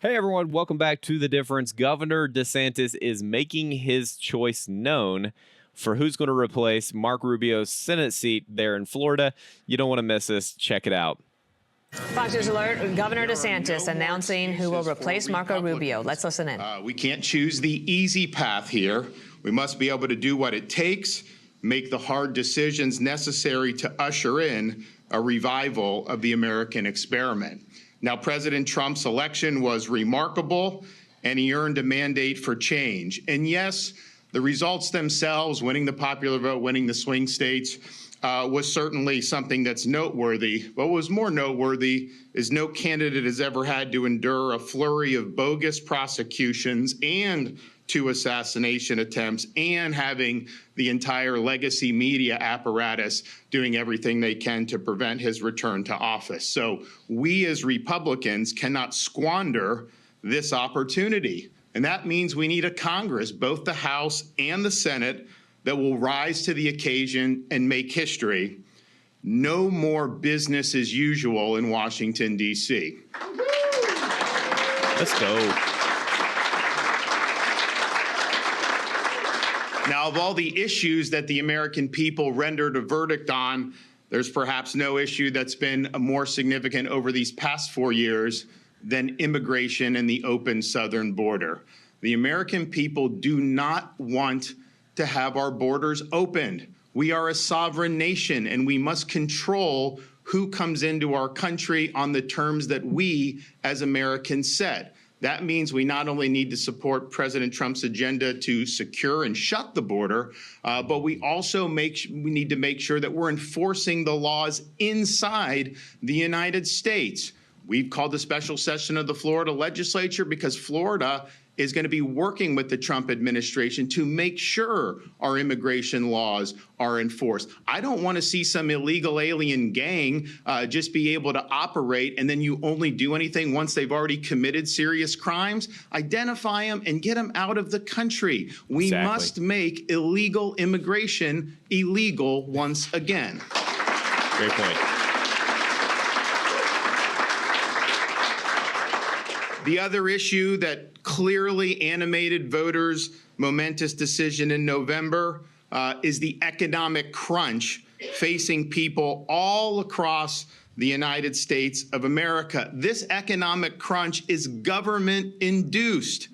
Hey everyone, welcome back to The Difference. Governor DeSantis is making his choice known for who's going to replace Marco Rubio's Senate seat there in Florida. You don't want to miss this. Check it out. Fox News Alert, Governor DeSantis announcing who will replace Marco Rubio. Let's listen in. We can't choose the easy path here. We must be able to do what it takes, make the hard decisions necessary to usher in a revival of the American experiment. Now, President Trump's election was remarkable, and he earned a mandate for change. And yes, the results themselves, winning the popular vote, winning the swing states, was certainly something that's noteworthy. What was more noteworthy is no candidate has ever had to endure a flurry of bogus prosecutions and 2 assassination attempts and having the entire legacy media apparatus doing everything they can to prevent his return to office. So we as Republicans cannot squander this opportunity. And that means we need a Congress, both the House and the Senate, that will rise to the occasion and make history. No more business as usual in Washington, D.C. Let's go. Now, of all the issues that the American people rendered a verdict on, there's perhaps no issue that's been more significant over these past 4 years than immigration and the open southern border. The American people do not want to have our borders opened. We are a sovereign nation, and we must control who comes into our country on the terms that we as Americans set. That means we not only need to support President Trump's agenda to secure and shut the border, but we also need to make sure that we're enforcing the laws inside the United States. We've called a special session of the Florida legislature because Florida is going to be working with the Trump administration to make sure our immigration laws are enforced. I don't want to see some illegal alien gang just be able to operate and then you only do anything once they've already committed serious crimes. Identify them and get them out of the country. We must make illegal immigration illegal once again. Great point. The other issue that clearly animated voters' momentous decision in November is the economic crunch facing people all across the United States of America. This economic crunch is government-induced.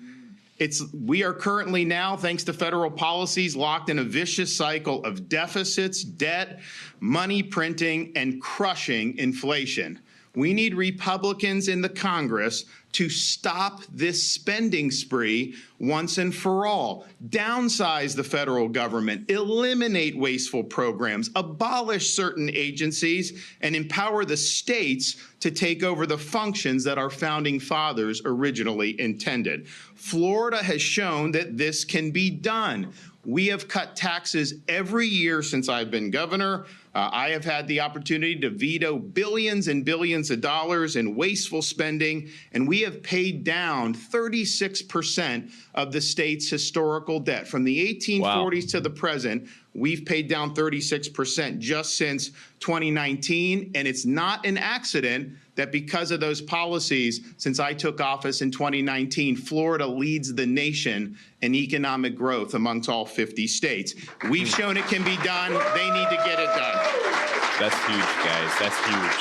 We are currently now, thanks to federal policies, locked in a vicious cycle of deficits, debt, money printing, and crushing inflation. We need Republicans in the Congress to stop this spending spree once and for all. Downsize the federal government, eliminate wasteful programs, abolish certain agencies, and empower the states to take over the functions that our founding fathers originally intended. Florida has shown that this can be done. We have cut taxes every year since I've been governor. I have had the opportunity to veto billions and billions of dollars in wasteful spending, and we have paid down 36% of the state's historical debt. From the 1840s to the present, we've paid down 36% just since 2019, and it's not an accident that because of those policies, since I took office in 2019, Florida leads the nation in economic growth amongst all 50 states. We've shown it can be done. They need to get it done. That's huge, guys. That's huge.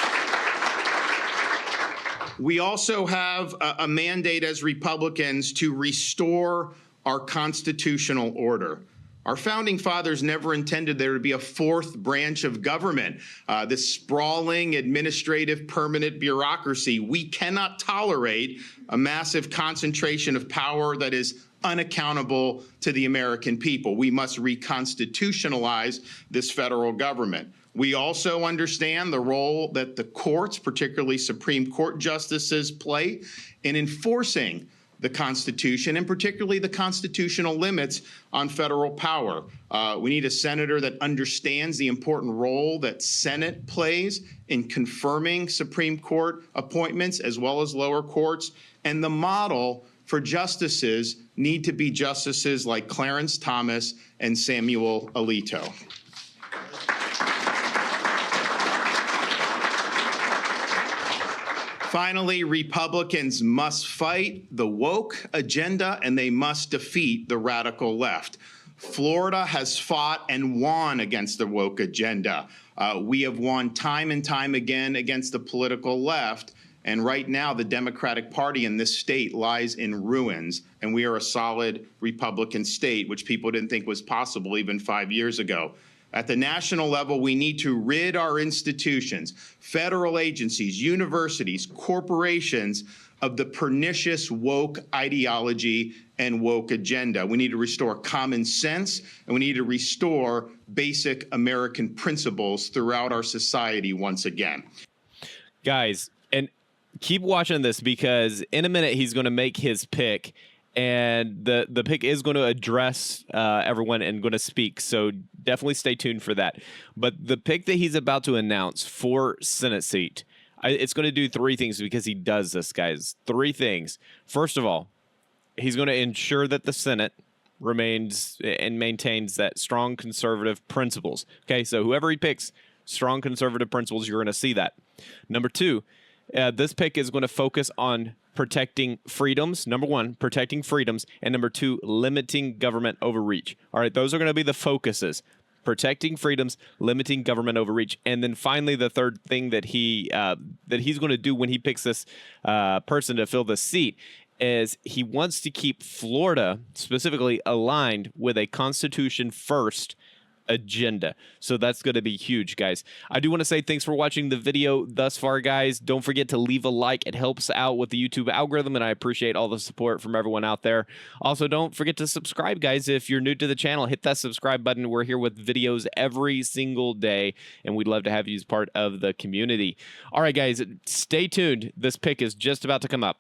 We also have a mandate as Republicans to restore our constitutional order. Our founding fathers never intended there to be a fourth branch of government, this sprawling administrative permanent bureaucracy. We cannot tolerate a massive concentration of power that is unaccountable to the American people. We must reconstitutionalize this federal government. We also understand the role that the courts, particularly Supreme Court justices, play in enforcing the Constitution, and particularly the constitutional limits on federal power. We need a senator that understands the important role that Senate plays in confirming Supreme Court appointments as well as lower courts. And the model for justices need to be justices like Clarence Thomas and Samuel Alito. Finally, Republicans must fight the woke agenda and they must defeat the radical left. Florida has fought and won against the woke agenda. We have won time and time again against the political left. And right now, the Democratic Party in this state lies in ruins. And we are a solid Republican state, which people didn't think was possible even 5 years ago. At the national level, we need to rid our institutions, federal agencies, universities, corporations of the pernicious woke ideology and woke agenda. We need to restore common sense, and we need to restore basic American principles throughout our society once again. Guys, and keep watching this because in a minute he's going to make his pick. And the pick is going to address everyone and going to speak. So definitely stay tuned for that. But the pick that he's about to announce for Senate seat, it's going to do three things because he does this, guys. Three things. First of all, he's going to ensure that the Senate remains and maintains that strong conservative principles. Okay, so whoever he picks, strong conservative principles, you're going to see that. Number two, this pick is going to focus on protecting freedoms. Number one, protecting freedoms. And number two, limiting government overreach. All right, those are going to be the focuses. Protecting freedoms, limiting government overreach. And then finally, the third thing that he's going to do when he picks this person to fill the seat is he wants to keep Florida specifically aligned with a Constitution first agenda. So that's going to be huge, guys. I do want to say thanks for watching the video thus far, guys. Don't forget to leave a like. It helps out with the YouTube algorithm, and I appreciate all the support from everyone out there. Also, don't forget to subscribe, guys. If you're new to the channel, hit that subscribe button. We're here with videos every single day, and we'd love to have you as part of the community. All right, guys, stay tuned. This pick is just about to come up.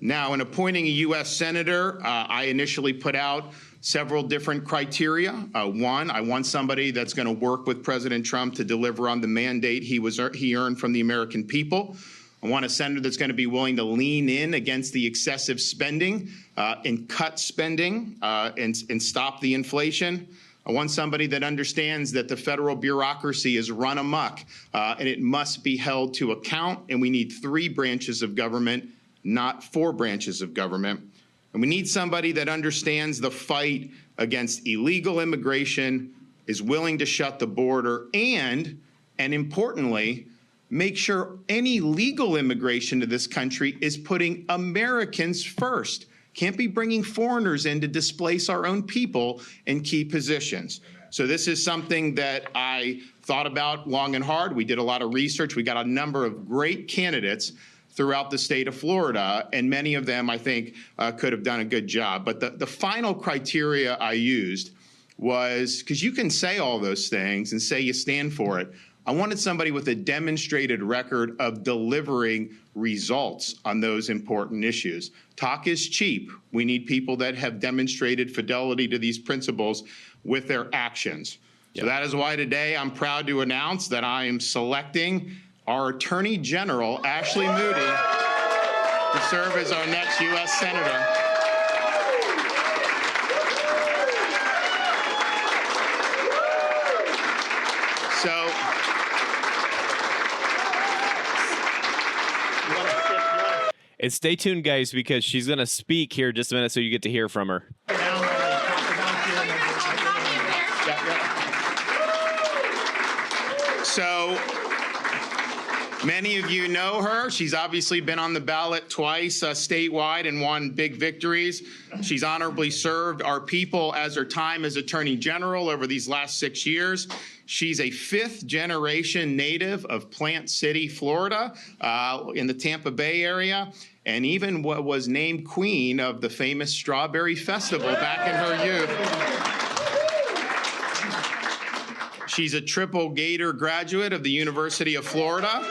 Now, in appointing a U.S. Senator, I initially put out several different criteria. One, I want somebody that's going to work with President Trump to deliver on the mandate he earned from the American people. I want a senator that's going to be willing to lean in against the excessive spending and cut spending and stop the inflation. I want somebody that understands that the federal bureaucracy is run amok and it must be held to account. And we need 3 branches of government, not 4 branches of government. And we need somebody that understands the fight against illegal immigration, is willing to shut the border, and importantly, make sure any legal immigration to this country is putting Americans first. Can't be bringing foreigners in to displace our own people in key positions. So this is something that I thought about long and hard. We did a lot of research. We got a number of great candidates throughout the state of Florida, and many of them, I think, could have done a good job. But the final criteria I used was, because you can say all those things and say you stand for it, I wanted somebody with a demonstrated record of delivering results on those important issues. Talk is cheap. We need people that have demonstrated fidelity to these principles with their actions. Yep. So that is why today I'm proud to announce that I am selecting our Attorney General, Ashley Moody, to serve as our next U.S. Senator. So, and stay tuned, guys, because she's going to speak here in just a minute, so you get to hear from her. So, many of you know her. She's obviously been on the ballot twice statewide and won big victories. She's honorably served our people as her time as Attorney General over these last 6 years. She's a 5th-generation native of Plant City, Florida, in the Tampa Bay area, and even was named queen of the famous Strawberry Festival back in her youth. She's a triple Gator graduate of the University of Florida.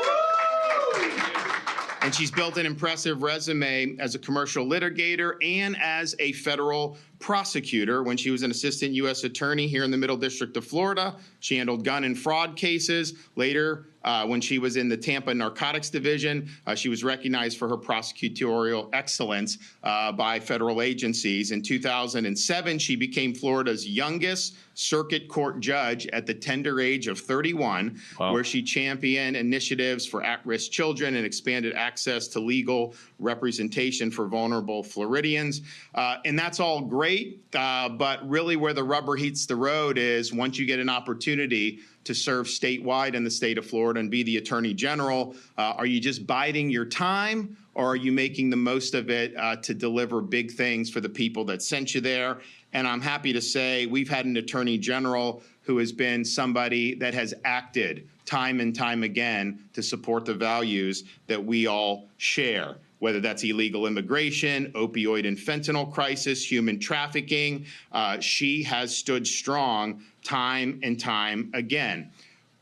And she's built an impressive resume as a commercial litigator and as a federal prosecutor when she was an assistant U.S. attorney here in the Middle District of Florida. She handled gun and fraud cases. Later, when she was in the Tampa Narcotics Division, she was recognized for her prosecutorial excellence by federal agencies. In 2007, she became Florida's youngest circuit court judge at the tender age of 31, where she championed initiatives for at-risk children and expanded access to legal representation for vulnerable Floridians. And that's all great, but really where the rubber hits the road is once you get an opportunity to serve statewide in the state of Florida and be the Attorney General, are you just biding your time, or are you making the most of it to deliver big things for the people that sent you there? And I'm happy to say we've had an Attorney General who has been somebody that has acted time and time again to support the values that we all share, whether that's illegal immigration, opioid and fentanyl crisis, human trafficking. She has stood strong time and time again.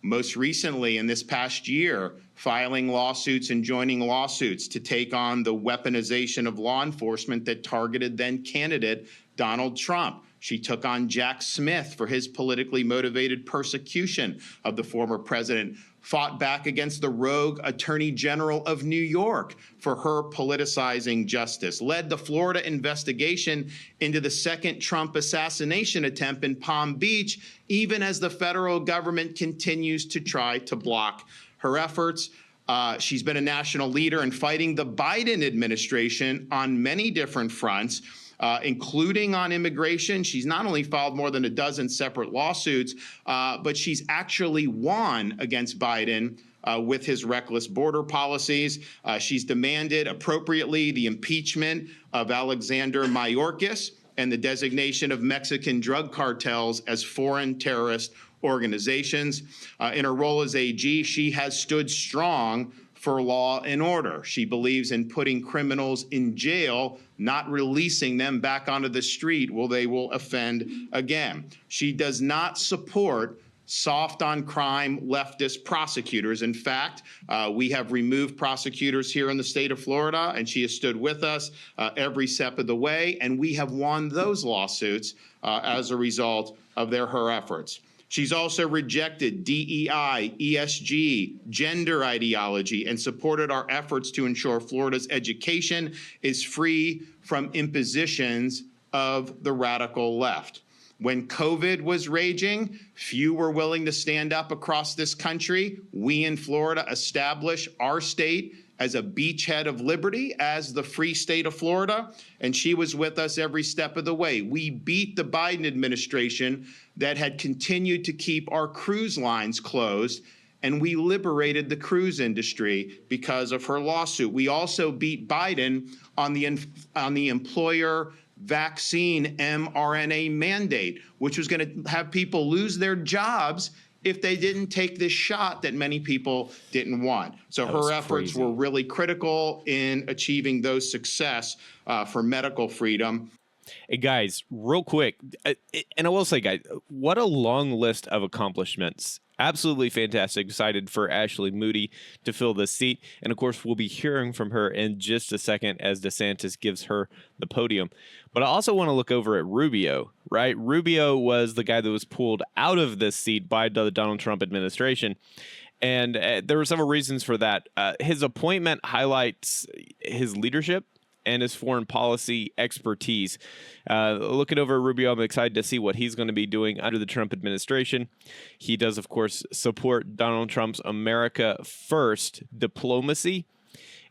Most recently in this past year, filing lawsuits and joining lawsuits to take on the weaponization of law enforcement that targeted then candidate Donald Trump. She took on Jack Smith for his politically motivated persecution of the former president, fought back against the rogue Attorney General of New York for her politicizing justice, led the Florida investigation into the second Trump assassination attempt in Palm Beach, even as the federal government continues to try to block her efforts. She's been a national leader in fighting the Biden administration on many different fronts, including on immigration. She's not only filed more than a dozen separate lawsuits, but she's actually won against Biden with his reckless border policies. She's demanded appropriately the impeachment of Alexander Mayorkas and the designation of Mexican drug cartels as foreign terrorist organizations. In her role as AG, she has stood strong for law and order. She believes in putting criminals in jail, not releasing them back onto the street where they will offend again. She does not support soft on crime leftist prosecutors. In fact, we have removed prosecutors here in the state of Florida, and she has stood with us every step of the way, and we have won those lawsuits as a result of her efforts. She's also rejected DEI, ESG, gender ideology, and supported our efforts to ensure Florida's education is free from impositions of the radical left. When COVID was raging, few were willing to stand up across this country. We in Florida established our state as a beachhead of liberty, as the free state of Florida, and she was with us every step of the way. We beat the Biden administration that had continued to keep our cruise lines closed, and we liberated the cruise industry because of her lawsuit. We also beat Biden on the employer vaccine mRNA mandate, which was going to have people lose their jobs if they didn't take this shot that many people didn't want. So her efforts were really critical in achieving those success for medical freedom. Hey, guys, real quick, and I will say, guys, what a long list of accomplishments. Absolutely fantastic. Excited for Ashley Moody to fill this seat. And of course, we'll be hearing from her in just a second as DeSantis gives her the podium. But I also want to look over at Rubio, right? Rubio was the guy that was pulled out of this seat by the Donald Trump administration. And there were several reasons for that. His appointment highlights his leadership and his foreign policy expertise. Looking over Rubio, I'm excited to see what he's going to be doing under the Trump administration. He does, of course, support Donald Trump's America First diplomacy,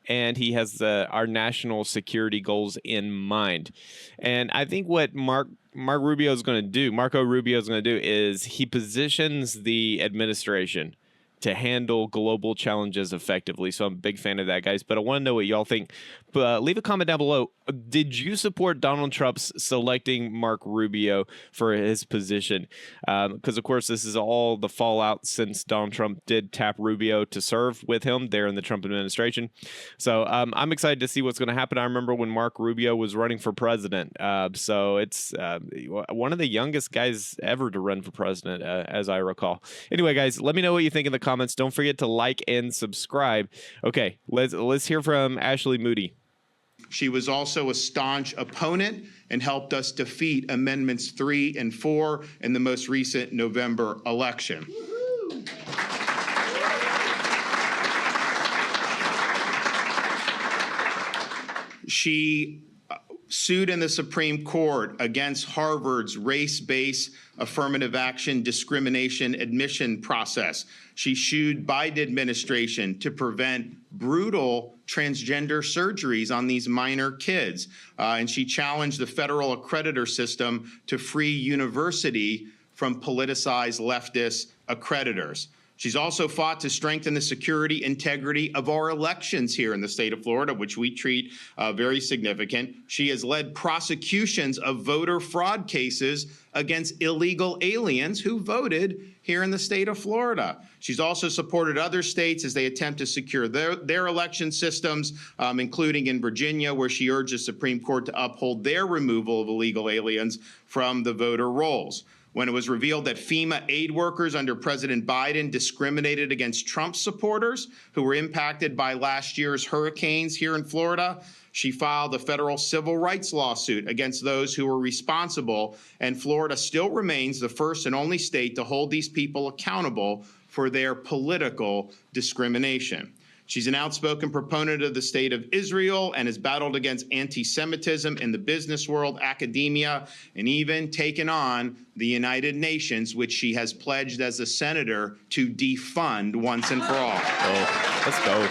and he has our national security goals in mind. And I think what Marco Rubio is going to do is he positions the administration to handle global challenges effectively. So I'm a big fan of that, guys. But I want to know what y'all think. Leave a comment down below. Did you support Donald Trump's selecting Marco Rubio for his position? Because, of course, this is all the fallout since Donald Trump did tap Rubio to serve with him there in the Trump administration. So I'm excited to see what's going to happen. I remember when Marco Rubio was running for president. So it's one of the youngest guys ever to run for president, as I recall. Anyway, guys, let me know what you think in the comments. Don't forget to like and subscribe. Okay, let's hear from Ashley Moody. She was also a staunch opponent and helped us defeat Amendments 3 and 4 in the most recent November election. She sued in the Supreme Court against Harvard's race-based affirmative action discrimination admission process. She sued Biden administration to prevent brutal transgender surgeries on these minor kids. And she challenged the federal accreditor system to free university from politicized leftist accreditors. She's also fought to strengthen the security integrity of our elections here in the state of Florida, which we treat very significant. She has led prosecutions of voter fraud cases against illegal aliens who voted here in the state of Florida. She's also supported other states as they attempt to secure their election systems, including in Virginia, where she urged the Supreme Court to uphold their removal of illegal aliens from the voter rolls. When it was revealed that FEMA aid workers under President Biden discriminated against Trump supporters who were impacted by last year's hurricanes here in Florida, she filed a federal civil rights lawsuit against those who were responsible, and Florida still remains the first and only state to hold these people accountable for their political discrimination. She's an outspoken proponent of the state of Israel and has battled against anti-Semitism in the business world, academia, and even taken on the United Nations, which she has pledged as a senator to defund once and for all. Oh, let's go.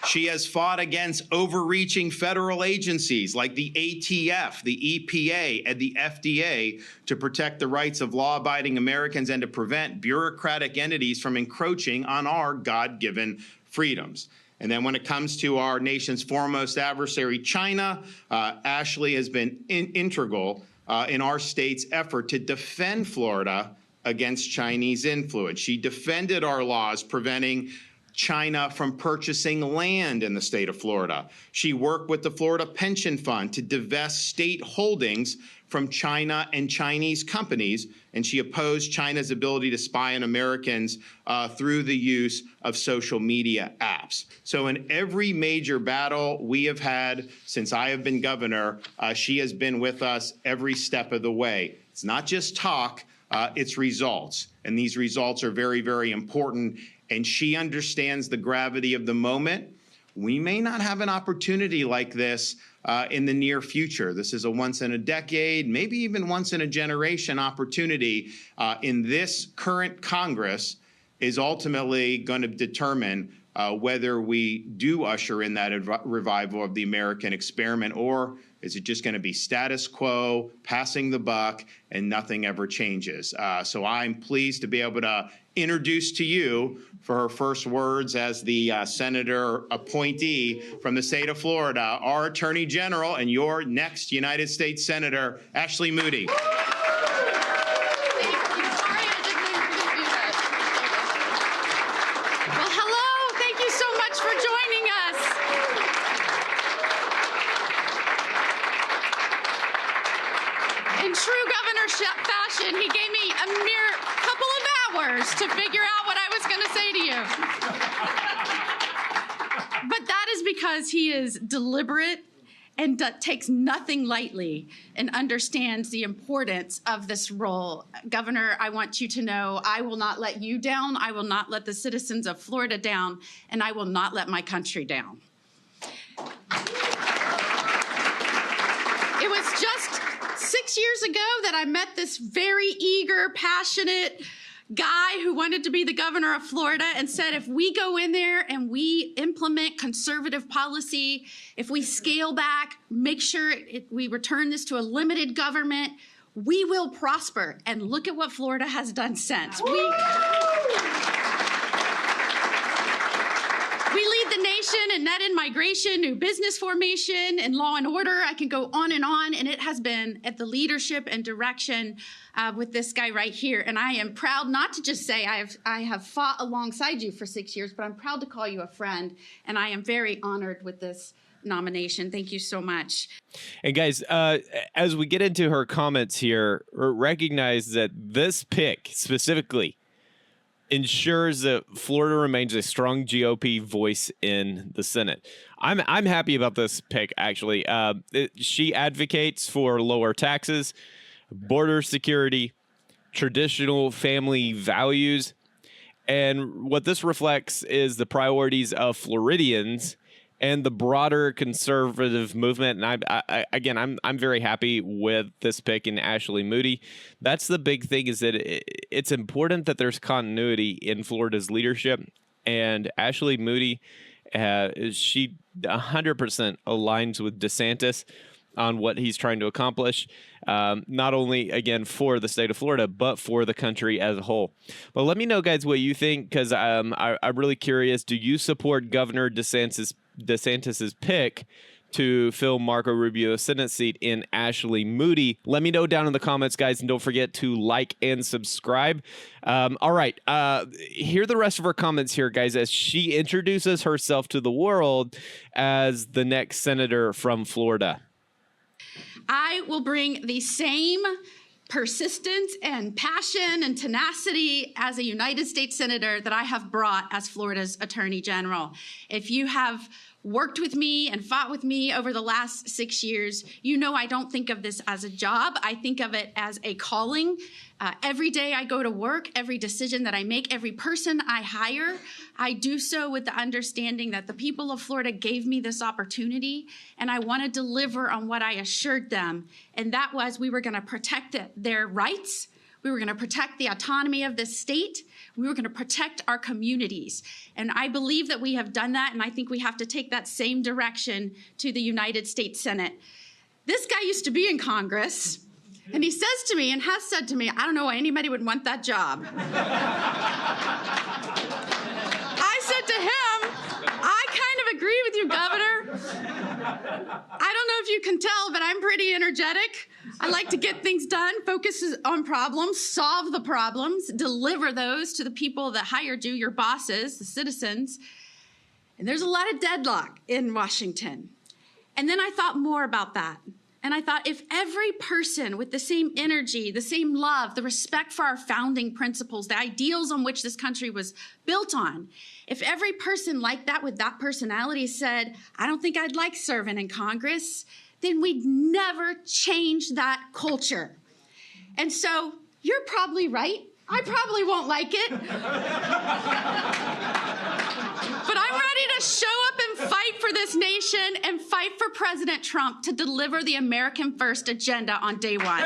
She has fought against overreaching federal agencies like the ATF, the EPA, and the FDA to protect the rights of law-abiding Americans and to prevent bureaucratic entities from encroaching on our God-given freedoms. And then when it comes to our nation's foremost adversary, China, Ashley has been integral in our state's effort to defend Florida against Chinese influence. She defended our laws preventing China from purchasing land in the state of Florida. She worked with the Florida Pension Fund to divest state holdings from China and Chinese companies, and she opposed China's ability to spy on Americans through the use of social media apps. So in every major battle we have had since I have been governor, she has been with us every step of the way. It's not just talk, it's results. And these results are very, very important. And she understands the gravity of the moment. We may not have an opportunity like this in the near future. This is a once in a decade, maybe even once in a generation opportunity in this current Congress is ultimately going to determine whether we do usher in that revival of the American experiment, or is it just going to be status quo, passing the buck, and nothing ever changes? So I'm pleased to be able to introduce to you for her first words as the senator appointee from the state of Florida, our Attorney General and your next United States Senator, Ashley Moody. In true Governor fashion, he gave me a mere couple of hours to figure out what I was going to say to you. But that is because he is deliberate and takes nothing lightly and understands the importance of this role. Governor, I want you to know I will not let you down. I will not let the citizens of Florida down, and I will not let my country down. It was just 6 years ago that I met this very eager, passionate guy who wanted to be the governor of Florida and said, if we go in there and we implement conservative policy, if we scale back, make sure we return this to a limited government, we will prosper. And look at what Florida has done since. We lead the nation in net in migration, new business formation, and law and order. I can go on, and it has been at the leadership and direction with this guy right here. And I am proud not to just say I have fought alongside you for 6 years, but I'm proud to call you a friend, and I am very honored with this nomination. Thank you so much. And guys, as we get into her comments here, recognize that this pick specifically ensures that Florida remains a strong GOP voice in the Senate. I'm happy about this pick, actually. She advocates for lower taxes, border security, traditional family values. And what this reflects is the priorities of Floridians and the broader conservative movement. And I'm very happy with this pick in Ashley Moody. That's the big thing, is that it's important that there's continuity in Florida's leadership. And Ashley Moody, she 100% aligns with DeSantis on what he's trying to accomplish, not only, again, for the state of Florida, but for the country as a whole. But let me know, guys, what you think, because I'm really curious. Do you support Governor DeSantis's pick to fill Marco Rubio's Senate seat in Ashley Moody? Let me know down in the comments, guys, and don't forget to like and subscribe. All right, hear the rest of her comments here, guys, as she introduces herself to the world as the next senator from Florida. I will bring the same persistence and passion and tenacity as a United States Senator that I have brought as Florida's Attorney General. If you have worked with me and fought with me over the last 6 years, you know I don't think of this as a job. I think of it as a calling. Every day I go to work, every decision that I make, every person I hire, I do so with the understanding that the people of Florida gave me this opportunity, and I want to deliver on what I assured them. And that was we were going to protect their rights. We were going to protect the autonomy of this state. We were going to protect our communities. And I believe that we have done that, and I think we have to take that same direction to the United States Senate. This guy used to be in Congress, and he says to me and has said to me, I don't know why anybody would want that job. I said to him, I kind of agree with you, Governor. I don't know if you can tell, but I'm pretty energetic. I like to get things done, focus on problems, solve the problems, deliver those to the people that hired you, your bosses, the citizens. And there's a lot of deadlock in Washington. And then I thought more about that. And I thought, if every person with the same energy, the same love, the respect for our founding principles, the ideals on which this country was built on, if every person like that with that personality said, I don't think I'd like serving in Congress, then we'd never change that culture. And so you're probably right. I probably won't like it. But I'm ready to show up and fight for this nation and fight for President Trump to deliver the American First agenda on day one.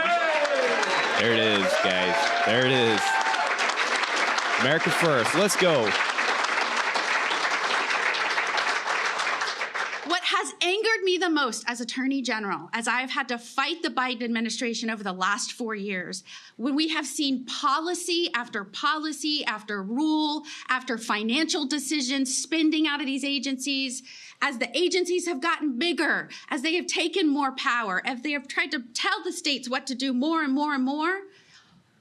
There it is, guys. There it is. America First. Let's go. What has angered me the most as Attorney General, as I've had to fight the Biden administration over the last 4 years, when we have seen policy after rule, after financial decisions, spending out of these agencies, as the agencies have gotten bigger, as they have taken more power, as they have tried to tell the states what to do more and more and more,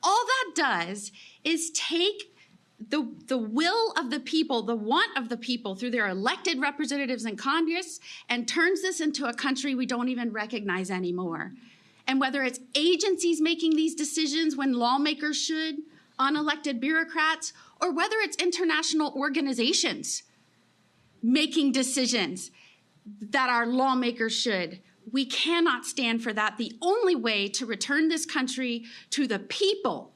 all that does is take the will of the people, the want of the people through their elected representatives in Congress, and turns this into a country we don't even recognize anymore. And whether it's agencies making these decisions when lawmakers should, unelected bureaucrats, or whether it's international organizations making decisions that our lawmakers should, we cannot stand for that. The only way to return this country to the people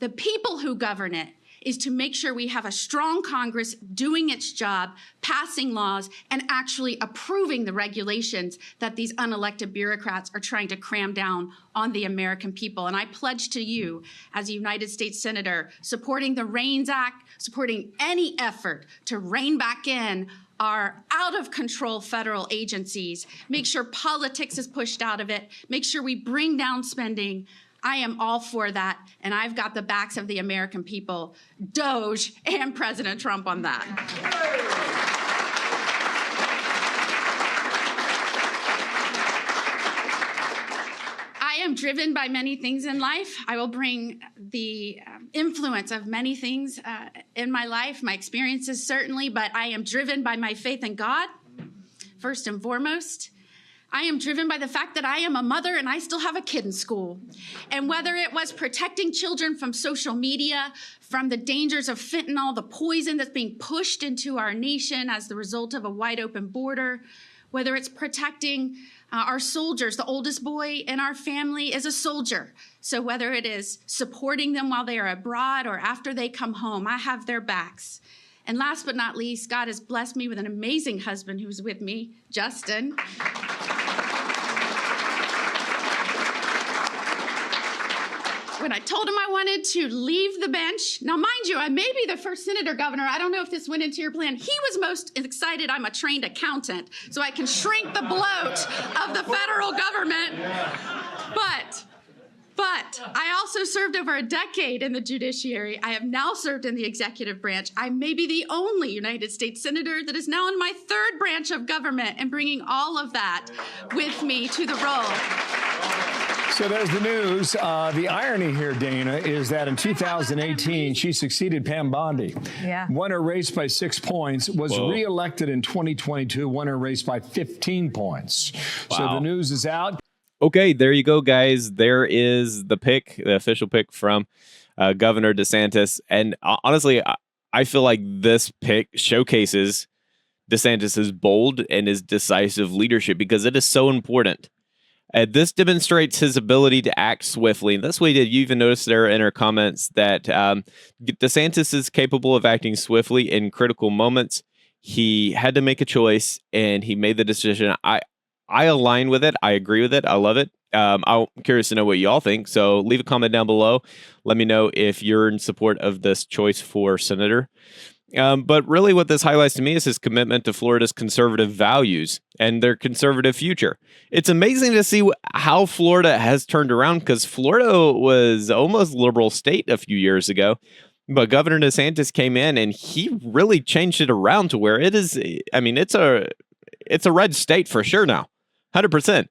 who govern it, is to make sure we have a strong Congress doing its job, passing laws, and actually approving the regulations that these unelected bureaucrats are trying to cram down on the American people. And I pledge to you, as a United States Senator, supporting the REINS Act, supporting any effort to rein back in our out-of-control federal agencies, make sure politics is pushed out of it, make sure we bring down spending. I am all for that, and I've got the backs of the American people, DOJ, and President Trump on that. I am driven by many things in life. I will bring the influence of many things in my life, my experiences certainly, but I am driven by my faith in God, first and foremost. I am driven by the fact that I am a mother and I still have a kid in school. And whether it was protecting children from social media, from the dangers of fentanyl, the poison that's being pushed into our nation as the result of a wide open border, whether it's protecting our soldiers, the oldest boy in our family is a soldier. So whether it is supporting them while they are abroad or after they come home, I have their backs. And last but not least, God has blessed me with an amazing husband who's with me, Justin. When I told him I wanted to leave the bench, now mind you, I may be the first senator, Governor. I don't know if this went into your plan. He was most excited I'm a trained accountant, so I can shrink the bloat of the federal government. But I also served over a decade in the judiciary. I have now served in the executive branch. I may be the only United States senator that is now in my third branch of government and bringing all of that with me to the role. So there's the news. The irony here, Dana, is that in 2018, she succeeded Pam Bondi. Yeah. Won her race by 6 points, was reelected in 2022, won her race by 15 points. Wow. So the news is out. Okay, there you go, guys. There is the pick, the official pick from Governor DeSantis. And honestly, I feel like this pick showcases DeSantis's bold and his decisive leadership because it is so important. This demonstrates his ability to act swiftly. And that's what he did. You even noticed there in her comments that DeSantis is capable of acting swiftly in critical moments. He had to make a choice, and he made the decision. I align with it. I agree with it. I love it. I'm curious to know what y'all think. So leave a comment down below. Let me know if you're in support of this choice for senator. But really what this highlights to me is his commitment to Florida's conservative values and their conservative future. It's amazing to see how Florida has turned around because Florida was almost liberal state a few years ago. But Governor DeSantis came in and he really changed it around to where it is. I mean, it's a red state for sure now, 100%.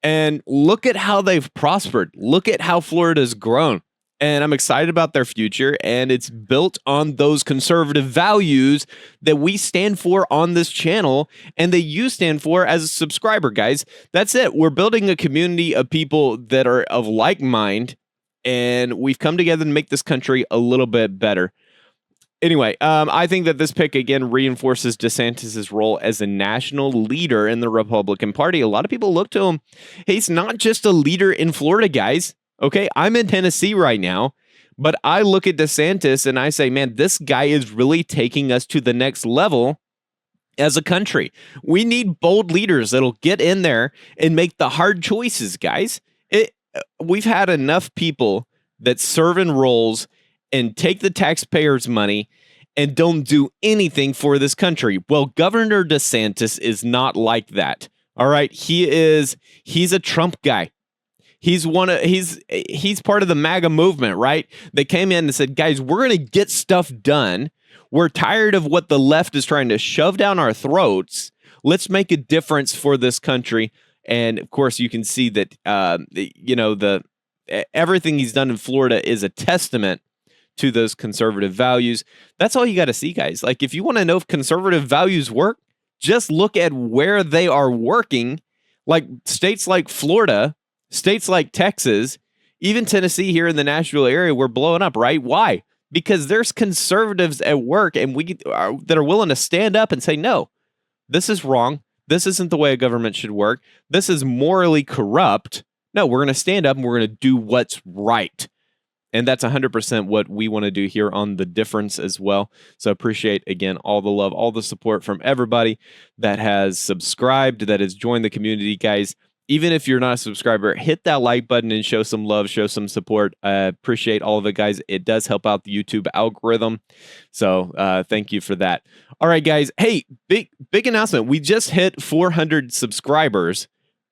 And look at how they've prospered. Look at how Florida's grown. And I'm excited about their future, and it's built on those conservative values that we stand for on this channel and that you stand for as a subscriber, guys. That's it. We're building a community of people that are of like mind, and we've come together to make this country a little bit better. Anyway, I think that this pick, again, reinforces DeSantis' role as a national leader in the Republican Party. A lot of people look to him. He's not just a leader in Florida, guys. Okay, I'm in Tennessee right now, but I look at DeSantis and I say, man, this guy is really taking us to the next level as a country. We need bold leaders that'll get in there and make the hard choices, guys. We've had enough people that serve in roles and take the taxpayers' money and don't do anything for this country. Well, Governor DeSantis is not like that. All right, he's a Trump guy. He's part of the MAGA movement, right? They came in and said, guys, we're going to get stuff done. We're tired of what the left is trying to shove down our throats. Let's make a difference for this country. And of course, you can see that, everything he's done in Florida is a testament to those conservative values. That's all you got to see, guys. Like, if you want to know if conservative values work, just look at where they are working. Like states like Florida, states like Texas, even Tennessee here in the Nashville area, we're blowing up, right? Why? Because there's conservatives at work and that are willing to stand up and say, no, this is wrong. This isn't the way a government should work. This is morally corrupt. No, we're going to stand up and we're going to do what's right. And that's 100% what we want to do here on The Difference as well. So appreciate, again, all the love, all the support from everybody that has subscribed, that has joined the community, guys. Even if you're not a subscriber, hit that like button and show some love, show some support. Appreciate all of it, guys. It does help out the YouTube algorithm. So thank you for that. All right, guys. Hey, big announcement. We just hit 400 subscribers,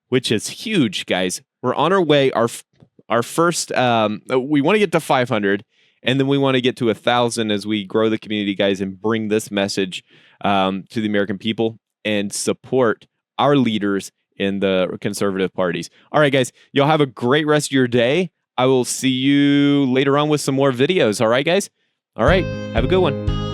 which is huge, guys. We're on our way. Our first, we want to get to 500, and then we want to get to 1,000 as we grow the community, guys, and bring this message to the American people and support our leaders in the conservative parties. All right, guys, y'all have a great rest of your day. I will see you later on with some more videos. All right, guys? All right, have a good one.